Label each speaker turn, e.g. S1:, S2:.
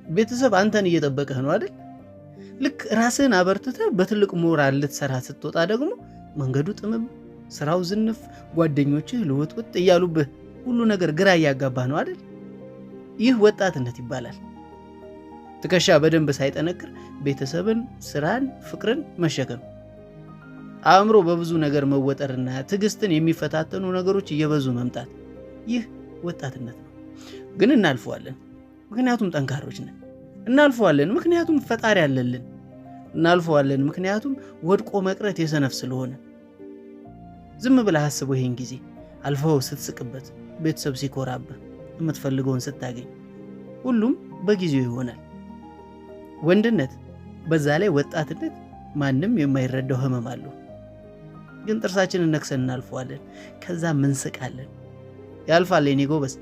S1: ቤተሰብ አንተን እየጠበቀህ ነው አይደል? ልክ ራስህን አበርትተህ በትልቅ ሞራል ልትሰራ ስትወጣ ደግሞ መንገዱ ጥምም፣ ስራው ዝንፍ፣ ጓደኞችህ ልውጥውጥ እያሉብህ ሁሉ ነገር ግራ እያጋባህ ነው አይደል? ይህ ወጣትነት ይባላል። ትከሻ በደንብ ሳይጠነክር ቤተሰብን፣ ስራን፣ ፍቅርን መሸከም፣ አእምሮ በብዙ ነገር መወጠርና ትዕግስትን የሚፈታተኑ ነገሮች እየበዙ መምጣት፣ ይህ ወጣትነት ነው። ግን እናልፈዋለን፣ ምክንያቱም ጠንካሮች ነን። እናልፈዋለን ምክንያቱም ፈጣሪ አለልን። እናልፈዋለን ምክንያቱም ወድቆ መቅረት የሰነፍ ስለሆነ። ዝም ብለህ አስበው ይሄን ጊዜ አልፈው ስትስቅበት፣ ቤተሰብ ሲኮራብህ፣ የምትፈልገውን ስታገኝ፣ ሁሉም በጊዜው ይሆናል። ወንድነት በዛ ላይ ወጣትነት ማንም የማይረዳው ህመም አለው። ግን ጥርሳችንን ነክሰን እናልፈዋለን። ከዛ ምንስቃለን። ያልፋል የኔ ጎበዝ።